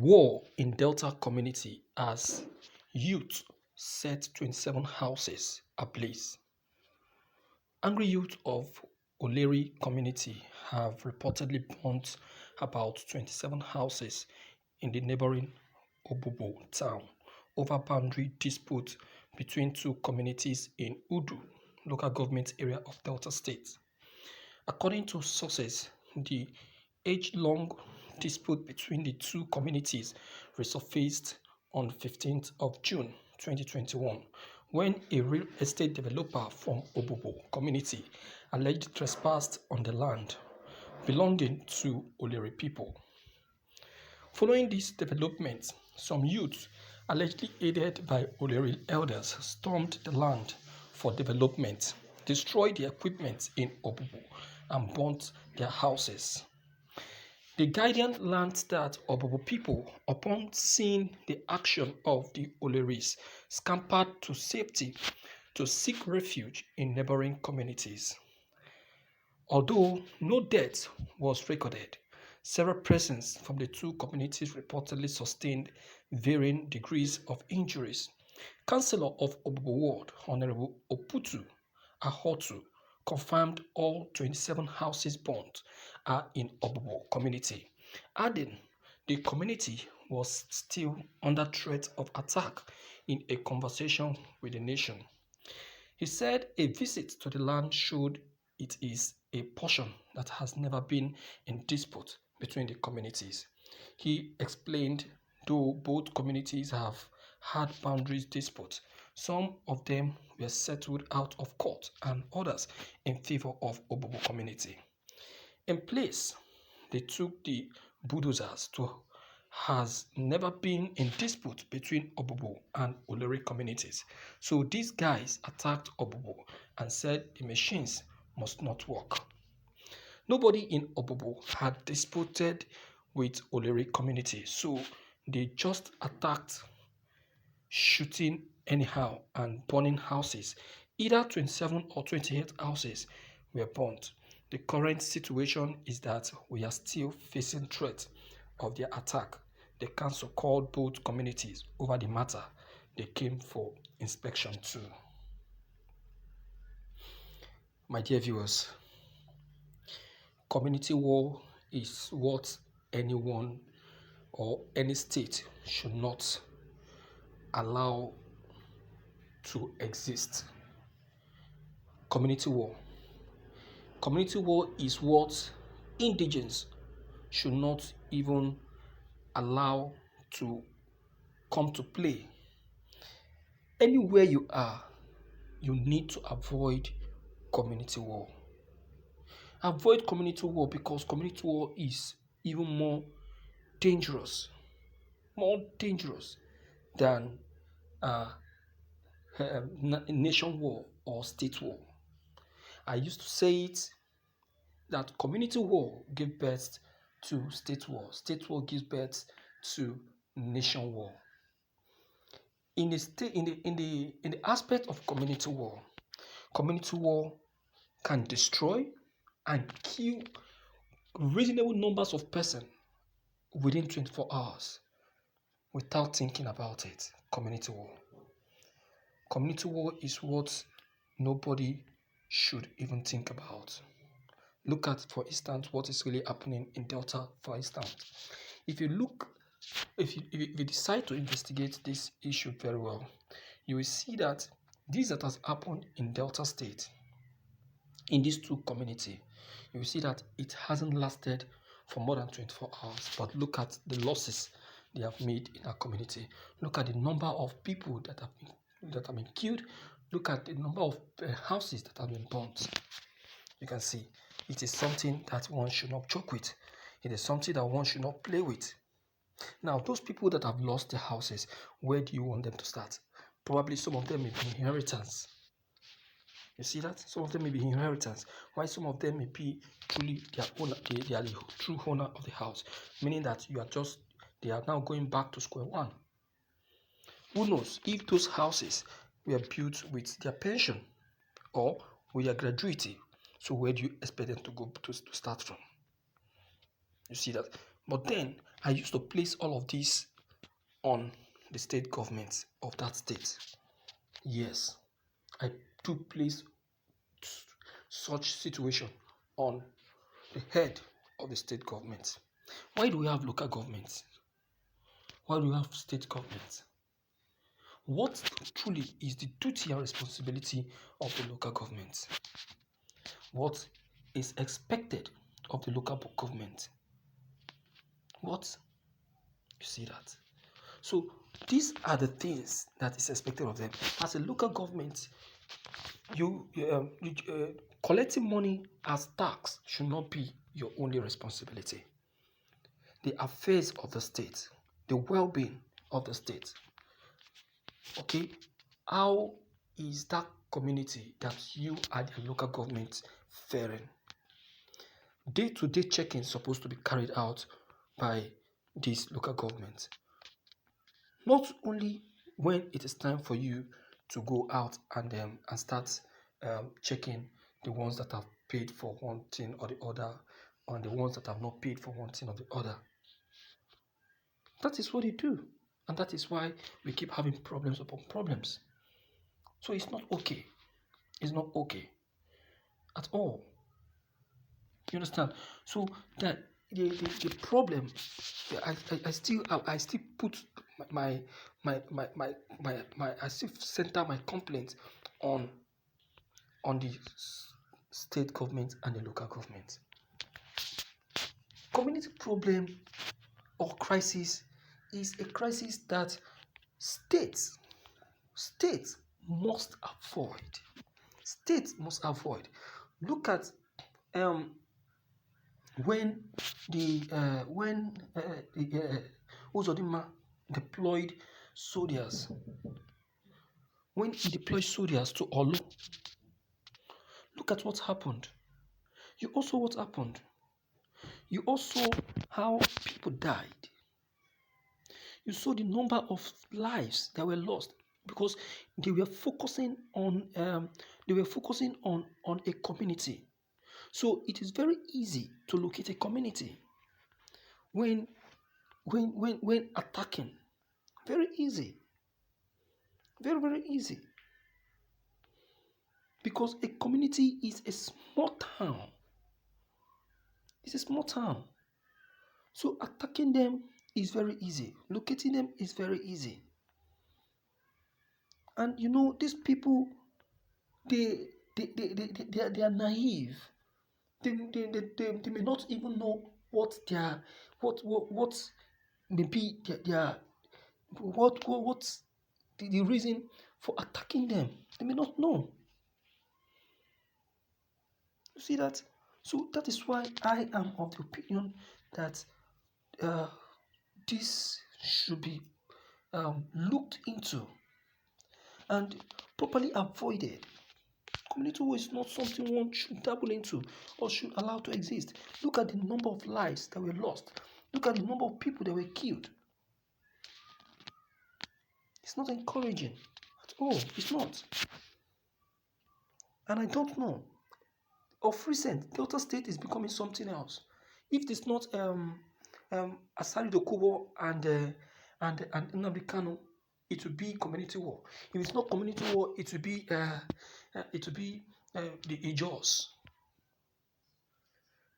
War in Delta community as youth set 27 houses ablaze. Angry youth of Āñgry community have reportedly burnt about 27 houses in the neighboring Obubo town over boundary dispute between two communities in Udu, local government area of Delta State. According to sources, the age-long dispute between the two communities resurfaced on 15th of June 2021 when a real estate developer from Obubo community allegedly trespassed on the land belonging to Āñgry people. Following this development, some youths, allegedly aided by Āñgry elders, stormed the land for development, destroyed the equipment in Obubo, and burnt their houses. The Guardian learned that Obubo people, upon seeing the action of the Āñgrys, scampered to safety to seek refuge in neighboring communities. Although no death was recorded, several persons from the two communities reportedly sustained varying degrees of injuries. Councillor of Obubo Ward, Honorable Oputu Ahotu, confirmed all 27 houses burnt are in Obubo community, adding the community was still under threat of attack in a conversation with the nation. He said a visit to the land showed it is a portion that has never been in dispute between the communities. He explained though both communities have had boundaries disputes, some of them were settled out of court and others in favor of Obubo community. In place, they took the bulldozers to has never been in dispute between Obubo and Āñgry communities. So these guys attacked Obubo and said the machines must not work. Nobody in Obubo had disputed with Āñgry community, so they just attacked, shooting anyhow and burning houses. Either 27 or 28 houses were burnt. The current situation is that we are still facing threat of their attack. The council called both communities over the matter. They came for inspection too. My dear viewers, community war is what anyone or any state should not allow to exist. Community war. Community war is what indigents should not even allow to come to play. Anywhere you are, you need to avoid community war. Avoid community war because community war is even more dangerous than nation war or state war. I used to say it that community war gives birth to state war. State war gives birth to nation war. In the aspect of community war can destroy and kill reasonable numbers of persons within 24 hours without thinking about it. Community war. Community war is what nobody should even think about. Look at, for instance, what is really happening in Delta, for instance. If you decide to investigate this issue very well, you will see that this that has happened in Delta State, in these two communities, you will see that it hasn't lasted for more than 24 hours. But look at the losses they have made in our community. Look at the number of people that have been killed. Look at the number of houses that have been burnt. You can see it is something that one should not joke with. It is something that one should not play with. Now, those people that have lost their houses, where do you want them to start? Probably some of them may be inheritance. You see that? Some of them may be inheritance, while some of them may be truly their owner, they are the true owner of the house, meaning that they are now going back to square one. Who knows if those houses were built with their pension or with their gratuity? So where do you expect them to go to start from? You see that? But then I used to place all of these on the state government of that state. Yes, I do place such situation on the head of the state government. Why do we have local governments? Why do we have state governments? What truly is the duty and responsibility of the local government? What is expected of the local government? What? You see that? So these are the things that is expected of them. As a local government, collecting money as tax should not be your only responsibility. The affairs of the state, the well-being of the state. Okay, how is that community that you are the local government faring? Day-to-day checking is supposed to be carried out by this local government. Not only when it is time for you to go out and start checking the ones that have paid for one thing or the other, and the ones that have not paid for one thing or the other. That is what they do, and that is why we keep having problems upon problems. So it's not okay. It's not okay at all. You understand? So that the problem, I still put my I still center my complaint on the state government and the local government. Community problem or crisis is a crisis that states must avoid. States must avoid. Look at when Uzodinma deployed soldiers. When he deployed soldiers to Olu, look at what happened. You also what happened. You also how people died. You saw the number of lives that were lost because they were focusing on a community. So it is very easy to locate a community when attacking. Very easy. Very, very easy. Because a community is a small town. It's a small town. So attacking them is very easy. Locating them is very easy. And you know, these people, they are naive. They may not even know what may be what's the reason for attacking them. They may not know. You see that? So that is why I am of the opinion that this should be looked into and properly avoided. Community war is not something one should dabble into or should allow to exist. Look at the number of lives that were lost. Look at the number of people that were killed. It's not encouraging at all. It's not. And I don't know. Of recent, Delta State is becoming something else. If it's not Asari Dokubo and Nnamdi Kanu, it will be community war. If it's not community war, it will be the Ijaws.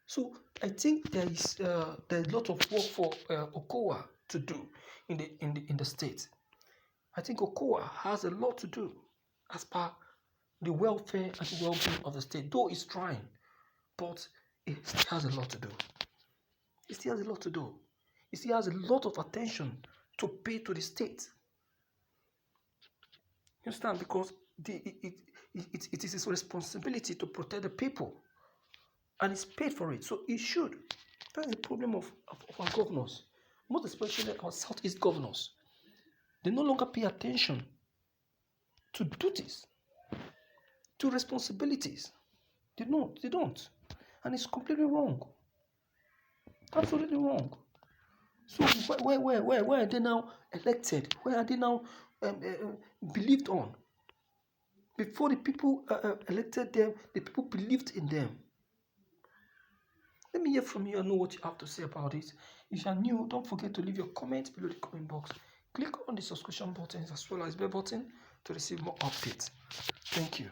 So I think there's a lot of work for Okowa to do in the state. I think Okowa has a lot to do as per the welfare and the well-being of the state. Though it's trying, but it still has a lot to do. It still has a lot to do. It still has a lot of attention to pay to the state. You understand? Because it is his responsibility to protect the people. And it's paid for it. So it should. That's the problem of our governors. Most especially our Southeast governors. They no longer pay attention to duties, to responsibilities. They don't. And it's completely wrong. Absolutely wrong. So where are they now elected? Where are they now believed on? Before the people elected them, the people believed in them. Let me hear from you and know what you have to say about it. If you are new, don't forget to leave your comment below the comment box. Click on the subscription button as well as bell button to receive more updates. Thank you.